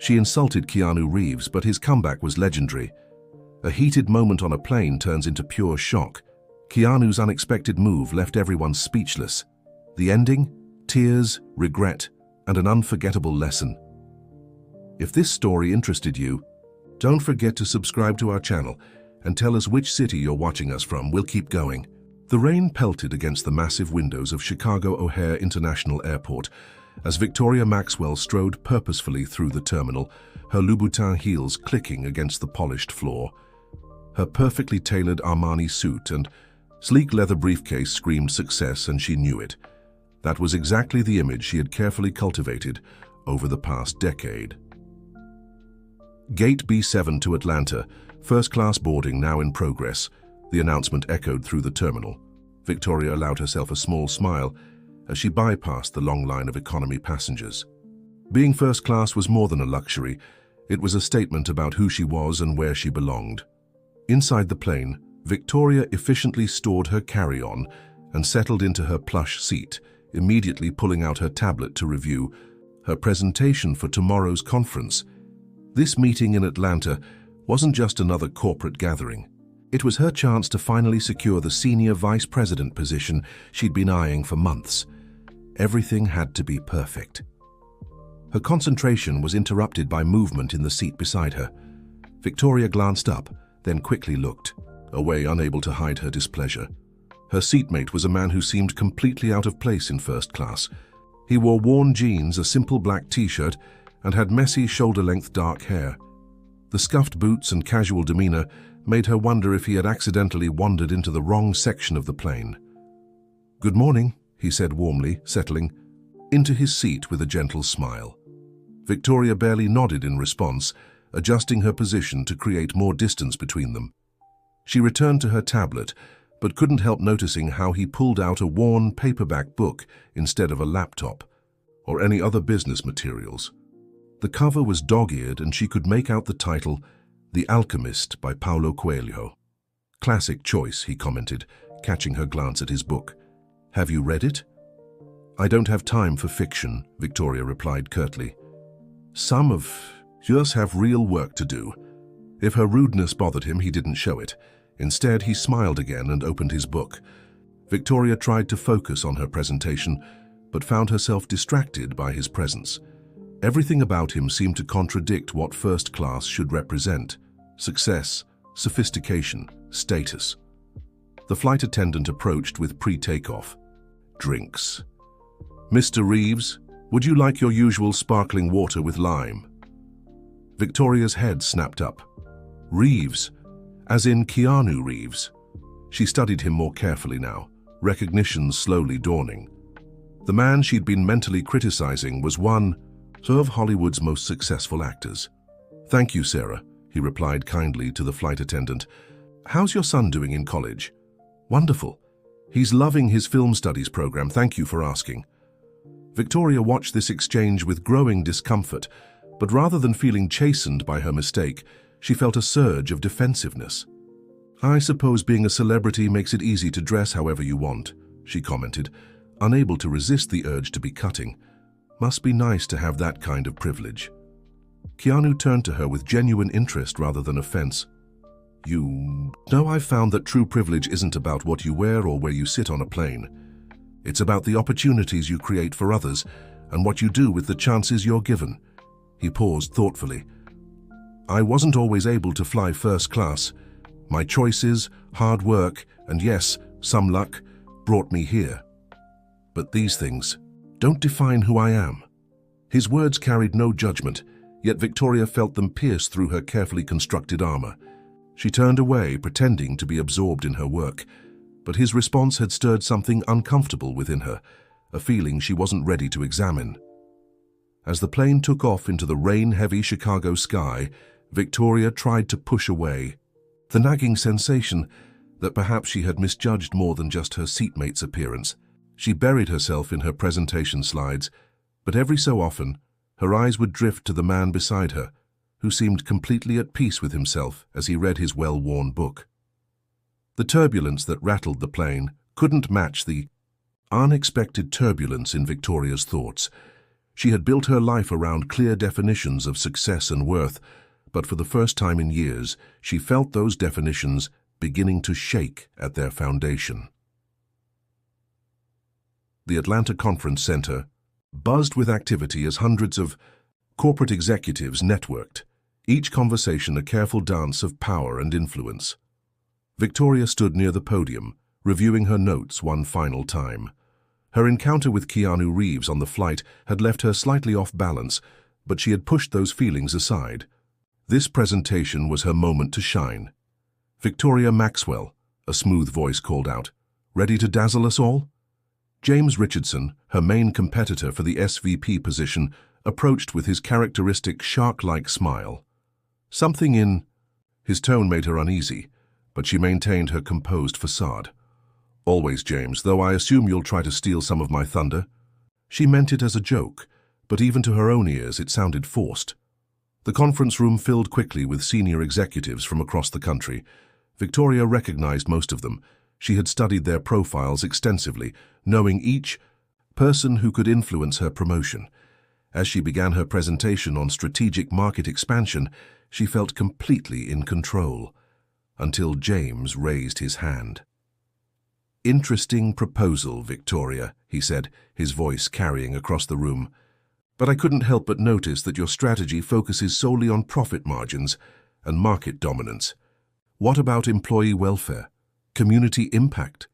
She insulted Keanu Reeves, but his comeback was legendary. A heated moment on a plane turns into pure shock. Keanu's unexpected move left everyone speechless. The ending? Tears, regret, and an unforgettable lesson. If this story interested you, don't forget to subscribe to our channel and tell us which city you're watching us from. We'll keep going. The rain pelted against the massive windows of Chicago O'Hare International Airport as Victoria Maxwell strode purposefully through the terminal, her Louboutin heels clicking against the polished floor. Her perfectly tailored Armani suit and sleek leather briefcase screamed success, and she knew it. That was exactly the image she had carefully cultivated over the past decade. Gate B7 to Atlanta, first-class boarding now in progress. The announcement echoed through the terminal. Victoria allowed herself a small smile as she bypassed the long line of economy passengers. Being first class was more than a luxury. It was a statement about who she was and where she belonged. Inside the plane, Victoria efficiently stored her carry-on and settled into her plush seat, immediately pulling out her tablet to review her presentation for tomorrow's conference. This meeting in Atlanta wasn't just another corporate gathering. It was her chance to finally secure the senior vice president position she'd been eyeing for months. Everything had to be perfect. Her concentration was interrupted by movement in the seat beside her. Victoria glanced up, then quickly looked away, unable to hide her displeasure. Her seatmate was a man who seemed completely out of place in first class. He wore worn jeans, a simple black t-shirt, and had messy, shoulder-length dark hair. The scuffed boots and casual demeanor made her wonder if he had accidentally wandered into the wrong section of the plane. "Good morning," he said warmly, settling into his seat with a gentle smile. Victoria barely nodded in response, adjusting her position to create more distance between them. She returned to her tablet, but couldn't help noticing how he pulled out a worn paperback book instead of a laptop or any other business materials. The cover was dog-eared, and she could make out the title, The Alchemist by Paulo Coelho. "Classic choice," he commented, catching her glance at his book. "Have you read it?" "I don't have time for fiction," Victoria replied curtly. "Some of us have real work to do." If her rudeness bothered him, he didn't show it. Instead, he smiled again and opened his book. Victoria tried to focus on her presentation, but found herself distracted by his presence. Everything about him seemed to contradict what first class should represent: success, sophistication, status. The flight attendant approached with pre-takeoff. "Drinks. Mr. Reeves, would you like your usual sparkling water with lime?" Victoria's head snapped up. Reeves, as in Keanu Reeves. She studied him more carefully now, recognition slowly dawning. The man she'd been mentally criticizing was one of Hollywood's most successful actors. "Thank you, Sarah," he replied kindly to the flight attendant. "How's your son doing in college?" "Wonderful. He's loving his film studies program, thank you for asking." Victoria watched this exchange with growing discomfort, but rather than feeling chastened by her mistake, she felt a surge of defensiveness. "I suppose being a celebrity makes it easy to dress however you want," she commented, unable to resist the urge to be cutting. Must be nice to have that kind of privilege. Keanu turned to her with genuine interest rather than offense. "You know, I've found that true privilege isn't about what you wear or where you sit on a plane. It's about the opportunities you create for others and what you do with the chances you're given." He paused thoughtfully. "I wasn't always able to fly first class. My choices, hard work, and yes, some luck, brought me here. But these things don't define who I am." His words carried no judgment, yet Victoria felt them pierce through her carefully constructed armor. She turned away, pretending to be absorbed in her work, but his response had stirred something uncomfortable within her, a feeling she wasn't ready to examine. As the plane took off into the rain-heavy Chicago sky, Victoria tried to push away the nagging sensation that perhaps she had misjudged more than just her seatmate's appearance. She buried herself in her presentation slides, but every so often, her eyes would drift to the man beside her, who seemed completely at peace with himself as he read his well-worn book. The turbulence that rattled the plane couldn't match the unexpected turbulence in Victoria's thoughts. She had built her life around clear definitions of success and worth, but for the first time in years, she felt those definitions beginning to shake at their foundation. The Atlanta Conference Center buzzed with activity as hundreds of corporate executives networked, each conversation a careful dance of power and influence. Victoria stood near the podium, reviewing her notes one final time. Her encounter with Keanu Reeves on the flight had left her slightly off balance, but she had pushed those feelings aside. This presentation was her moment to shine. "Victoria Maxwell," a smooth voice called out. "Ready to dazzle us all?" James Richardson, her main competitor for the SVP position, approached with his characteristic shark-like smile. Something in his tone made her uneasy, but she maintained her composed facade. "Always, James, though I assume you'll try to steal some of my thunder." She meant it as a joke, but even to her own ears it sounded forced. The conference room filled quickly with senior executives from across the country. Victoria recognized most of them. She had studied their profiles extensively, knowing each person who could influence her promotion. As she began her presentation on strategic market expansion, she felt completely in control, until James raised his hand. "Interesting proposal, Victoria," he said, his voice carrying across the room. "But I couldn't help but notice that your strategy focuses solely on profit margins and market dominance. What about employee welfare? Community impact?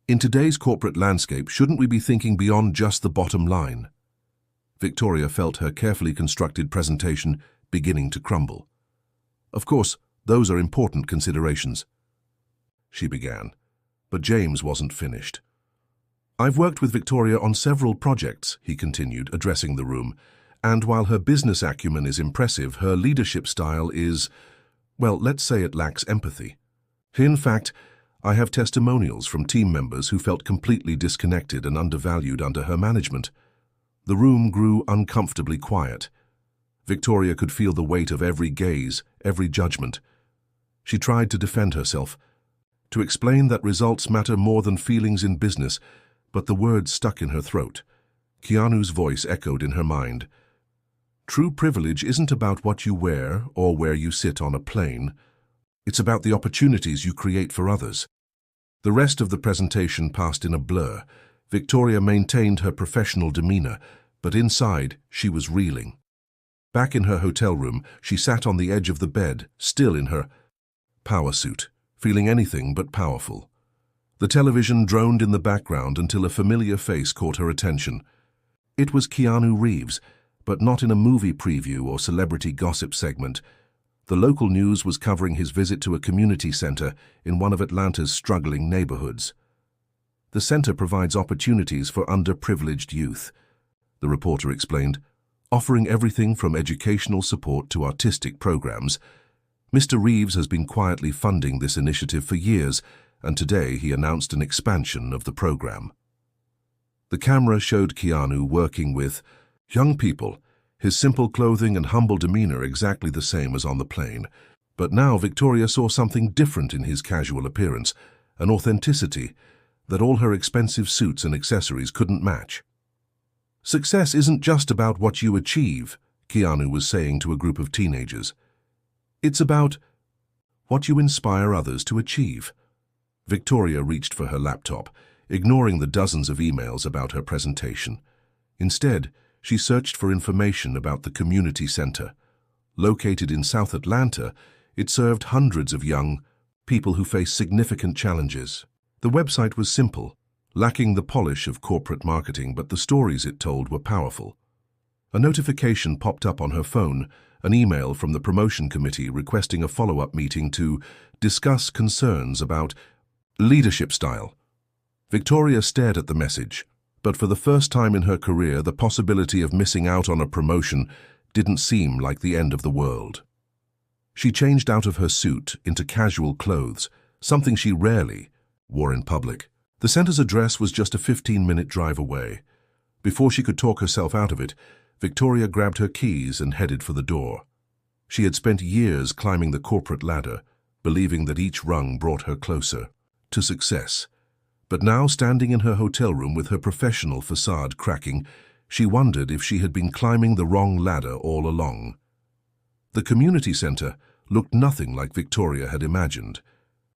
In today's corporate landscape, shouldn't we be thinking beyond just the bottom line?" Victoria felt her carefully constructed presentation beginning to crumble. "Of course, those are important considerations," she began, but James wasn't finished. "I've worked with Victoria on several projects," he continued, addressing the room, "and while her business acumen is impressive, her leadership style is, well, let's say it lacks empathy. In fact, I have testimonials from team members who felt completely disconnected and undervalued under her management." The room grew uncomfortably quiet. Victoria could feel the weight of every gaze, every judgment. She tried to defend herself, to explain that results matter more than feelings in business, but the words stuck in her throat. Keanu's voice echoed in her mind. "True privilege isn't about what you wear or where you sit on a plane. It's about the opportunities you create for others." The rest of the presentation passed in a blur. Victoria maintained her professional demeanor, but inside she was reeling. Back in her hotel room, she sat on the edge of the bed, still in her power suit, feeling anything but powerful. The television droned in the background until a familiar face caught her attention. It was Keanu Reeves, but not in a movie preview or celebrity gossip segment. The local news was covering his visit to a community center in one of Atlanta's struggling neighborhoods. "The center provides opportunities for underprivileged youth," the reporter explained, "offering everything from educational support to artistic programs. Mr. Reeves has been quietly funding this initiative for years, and today he announced an expansion of the program." The camera showed Keanu working with young people, his simple clothing and humble demeanor exactly the same as on the plane. But now Victoria saw something different in his casual appearance, an authenticity that all her expensive suits and accessories couldn't match. "Success isn't just about what you achieve," Keanu was saying to a group of teenagers. "It's about what you inspire others to achieve." Victoria reached for her laptop, ignoring the dozens of emails about her presentation. Instead, she searched for information about the community center. Located in South Atlanta, it served hundreds of young people who face significant challenges. The website was simple, lacking the polish of corporate marketing, but the stories it told were powerful. A notification popped up on her phone, an email from the promotion committee requesting a follow-up meeting to discuss concerns about leadership style. Victoria stared at the message, but for the first time in her career, the possibility of missing out on a promotion didn't seem like the end of the world. She changed out of her suit into casual clothes, something she rarely wore in public. The center's address was just a 15-minute drive away. Before she could talk herself out of it, Victoria grabbed her keys and headed for the door. She had spent years climbing the corporate ladder, believing that each rung brought her closer to success. But now, standing in her hotel room with her professional facade cracking, She wondered if she had been climbing the wrong ladder all along. The community center looked nothing like Victoria had imagined.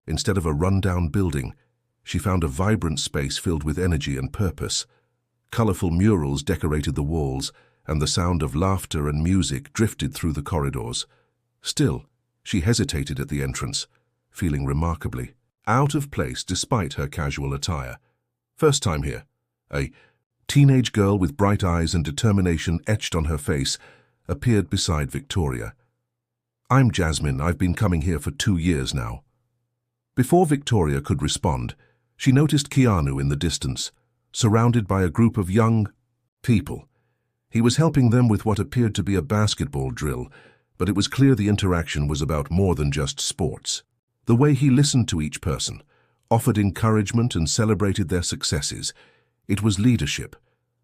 Instead of a run-down building, she found a vibrant space filled with energy and purpose. Colorful murals decorated the walls, and the sound of laughter and music drifted through the corridors. Still, she hesitated at the entrance, feeling remarkably out of place despite her casual attire. First time here. A teenage girl with bright eyes and determination etched on her face appeared beside Victoria. "I'm Jasmine. I've been coming here for 2 years now." Before Victoria could respond, she noticed Keanu in the distance, surrounded by a group of young people. He was helping them with what appeared to be a basketball drill, but it was clear the interaction was about more than just sports. The way he listened to each person, offered encouragement and celebrated their successes. It was leadership,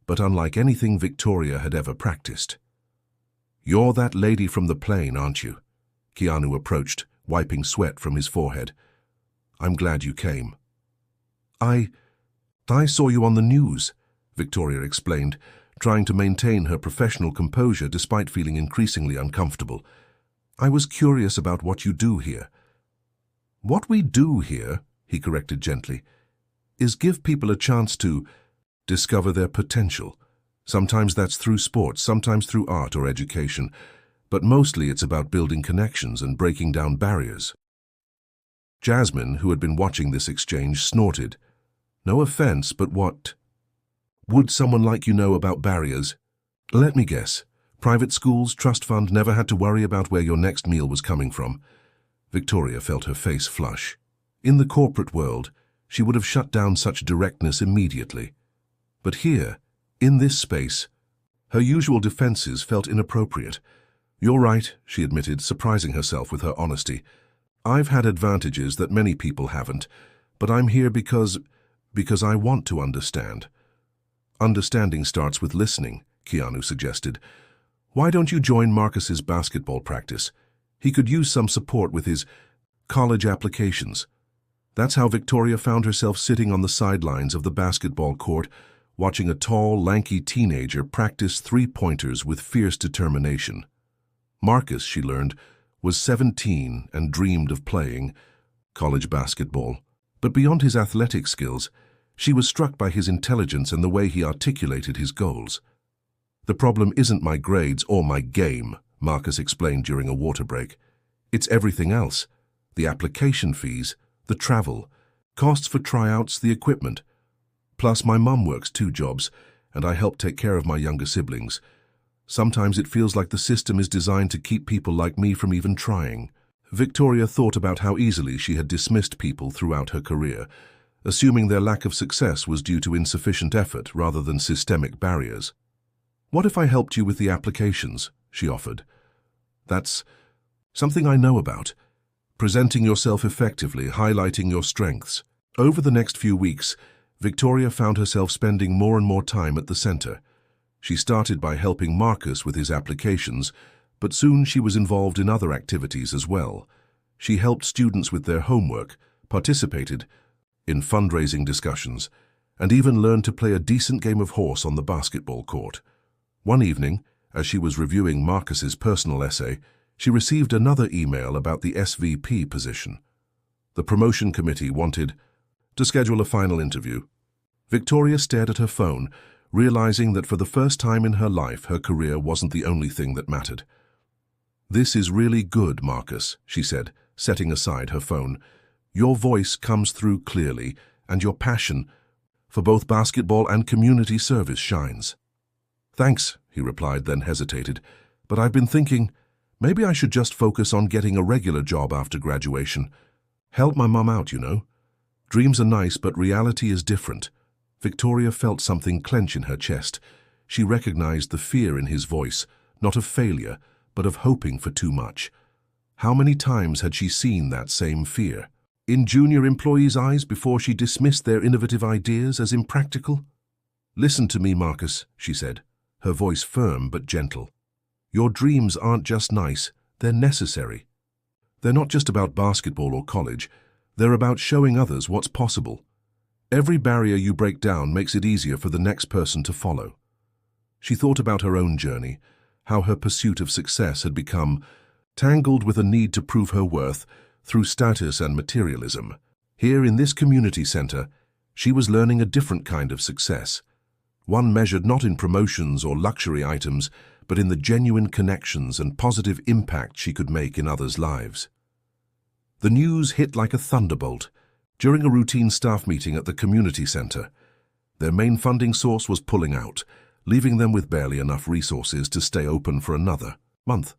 but unlike anything Victoria had ever practiced. "You're that lady from the plane, aren't you?" Keanu approached, wiping sweat from his forehead. "I'm glad you came." I saw you on the news," Victoria explained, trying to maintain her professional composure despite feeling increasingly uncomfortable. "I was curious about what you do here." "What we do here," he corrected gently, "is give people a chance to discover their potential. Sometimes that's through sports, sometimes through art or education, but mostly it's about building connections and breaking down barriers." Jasmine, who had been watching this exchange, snorted. "No offense, but what would someone like you know about barriers? Let me guess. Private schools, trust fund, never had to worry about where your next meal was coming from." Victoria felt her face flush. In the corporate world, she would have shut down such directness immediately. But here, in this space, her usual defenses felt inappropriate. "You're right," she admitted, surprising herself with her honesty. "I've had advantages that many people haven't, but I'm here because I want to understand." "Understanding starts with listening," Keanu suggested. "Why don't you join Marcus's basketball practice? He could use some support with his college applications." That's how Victoria found herself sitting on the sidelines of the basketball court, watching a tall, lanky teenager practice three-pointers with fierce determination. Marcus, she learned, was 17 and dreamed of playing college basketball. But beyond his athletic skills, she was struck by his intelligence and the way he articulated his goals. "The problem isn't my grades or my game," Marcus explained during a water break. "It's everything else. The application fees, the travel, costs for tryouts, the equipment. Plus my mum works 2 jobs, and I help take care of my younger siblings. Sometimes it feels like the system is designed to keep people like me from even trying." Victoria thought about how easily she had dismissed people throughout her career, assuming their lack of success was due to insufficient effort rather than systemic barriers. "What if I helped you with the applications?" she offered. "That's something I know about. Presenting yourself effectively, highlighting your strengths." Over the next few weeks, Victoria found herself spending more and more time at the center. She started by helping Marcus with his applications, but soon she was involved in other activities as well. She helped students with their homework, participated in fundraising discussions, and even learned to play a decent game of horse on the basketball court. One evening, as she was reviewing Marcus's personal essay, she received another email about the SVP position. The promotion committee wanted to schedule a final interview. Victoria stared at her phone, realizing that for the first time in her life, her career wasn't the only thing that mattered. "This is really good, Marcus," she said, setting aside her phone. "Your voice comes through clearly, and your passion for both basketball and community service shines." "Thanks," he replied, then hesitated. "But I've been thinking, maybe I should just focus on getting a regular job after graduation. Help my mum out, you know. Dreams are nice, but reality is different." Victoria felt something clench in her chest. She recognized the fear in his voice, not of failure, but of hoping for too much. How many times had she seen that same fear in junior employees' eyes before she dismissed their innovative ideas as impractical? "Listen to me, Marcus," she said, her voice firm but gentle. "Your dreams aren't just nice, they're necessary. They're not just about basketball or college, they're about showing others what's possible. Every barrier you break down makes it easier for the next person to follow." She thought about her own journey, how her pursuit of success had become tangled with a need to prove her worth through status and materialism. Here in this community center, she was learning a different kind of success, one measured not in promotions or luxury items, but in the genuine connections and positive impact she could make in others' lives. The news hit like a thunderbolt during a routine staff meeting at the community center. Their main funding source was pulling out, leaving them with barely enough resources to stay open for another month.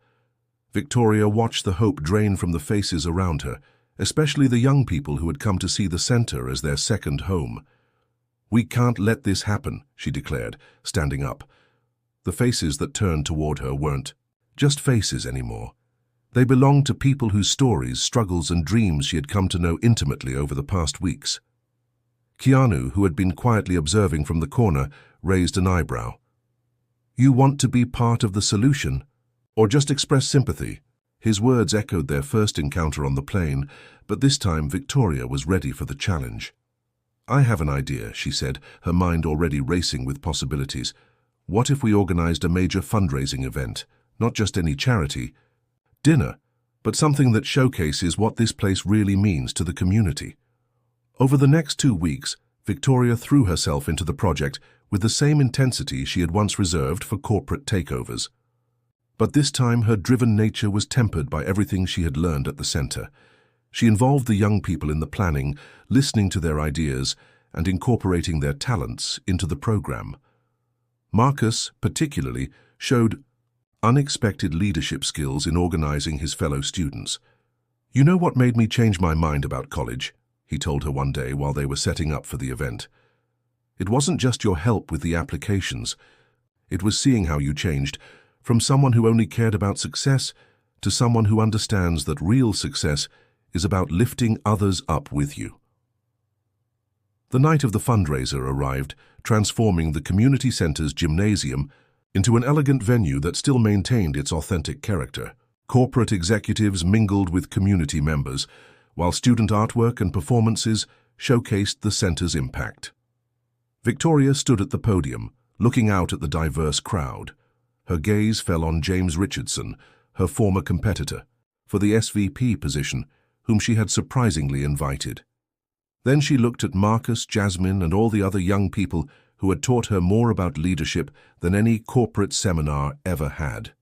Victoria watched the hope drain from the faces around her, especially the young people who had come to see the center as their second home. "We can't let this happen," she declared, standing up. The faces that turned toward her weren't just faces anymore. They belonged to people whose stories, struggles, and dreams she had come to know intimately over the past weeks. Keanu, who had been quietly observing from the corner, raised an eyebrow. "You want to be part of the solution, or just express sympathy?" His words echoed their first encounter on the plane, but this time Victoria was ready for the challenge. "I have an idea," she said, her mind already racing with possibilities. "What if we organized a major fundraising event, not just any charity, dinner, but something that showcases what this place really means to the community?" Over the next 2 weeks, Victoria threw herself into the project with the same intensity she had once reserved for corporate takeovers. But this time her driven nature was tempered by everything she had learned at the center. She involved the young people in the planning, listening to their ideas, and incorporating their talents into the program. Marcus, particularly, showed unexpected leadership skills in organizing his fellow students. "You know what made me change my mind about college?" he told her one day while they were setting up for the event. "It wasn't just your help with the applications. It was seeing how you changed from someone who only cared about success to someone who understands that real success is about lifting others up with you." The night of the fundraiser arrived, transforming the community center's gymnasium into an elegant venue that still maintained its authentic character. Corporate executives mingled with community members, while student artwork and performances showcased the center's impact. Victoria stood at the podium, looking out at the diverse crowd. Her gaze fell on James Richardson, her former competitor, for the SVP position, whom she had surprisingly invited. Then she looked at Marcus, Jasmine, and all the other young people who had taught her more about leadership than any corporate seminar ever had.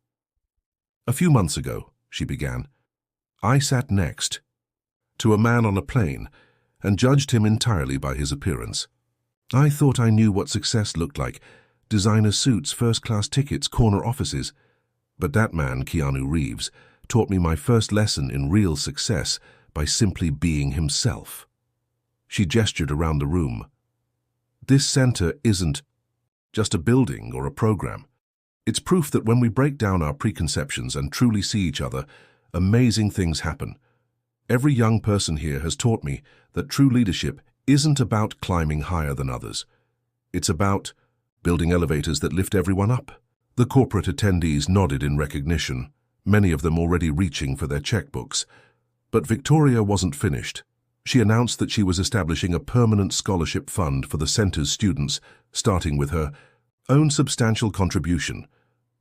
"A few months ago," she began, "I sat next to a man on a plane and judged him entirely by his appearance. I thought I knew what success looked like: designer suits, first-class tickets, corner offices. But that man, Keanu Reeves, taught me my first lesson in real success by simply being himself." She gestured around the room. "This center isn't just a building or a program. It's proof that when we break down our preconceptions and truly see each other, amazing things happen. Every young person here has taught me that true leadership isn't about climbing higher than others. It's about building elevators that lift everyone up." The corporate attendees nodded in recognition, many of them already reaching for their checkbooks. But Victoria wasn't finished. She announced that she was establishing a permanent scholarship fund for the center's students, starting with her own substantial contribution,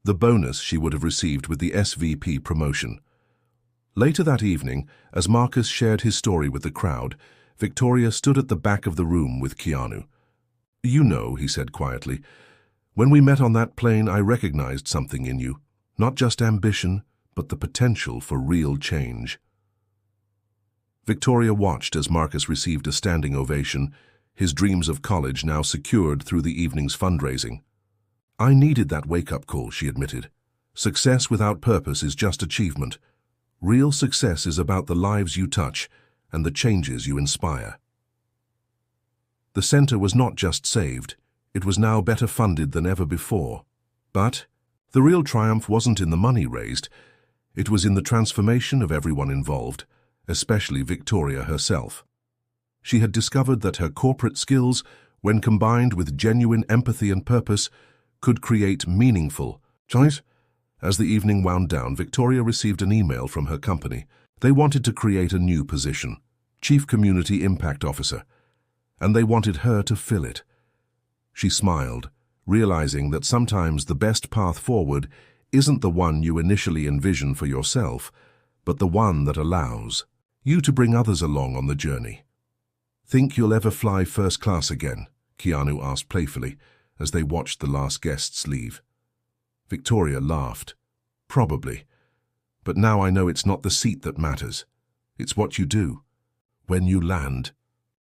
the bonus she would have received with the SVP promotion. Later that evening, as Marcus shared his story with the crowd, Victoria stood at the back of the room with Keanu. "You know," he said quietly, "when we met on that plane, I recognized something in you. Not just ambition, but the potential for real change." Victoria watched as Marcus received a standing ovation, his dreams of college now secured through the evening's fundraising. "I needed that wake-up call," she admitted. "Success without purpose is just achievement. Real success is about the lives you touch and the changes you inspire." The center was not just saved, it was now better funded than ever before. But the real triumph wasn't in the money raised, it was in the transformation of everyone involved, especially Victoria herself. She had discovered that her corporate skills, when combined with genuine empathy and purpose, could create meaningful change. As the evening wound down, Victoria received an email from her company. They wanted to create a new position, Chief Community Impact Officer, and they wanted her to fill it. She smiled, realizing that sometimes the best path forward isn't the one you initially envision for yourself, but the one that allows you to bring others along on the journey. "Think you'll ever fly first class again?" Keanu asked playfully as they watched the last guests leave. Victoria laughed. "Probably. But now I know it's not the seat that matters. It's what you do when you land."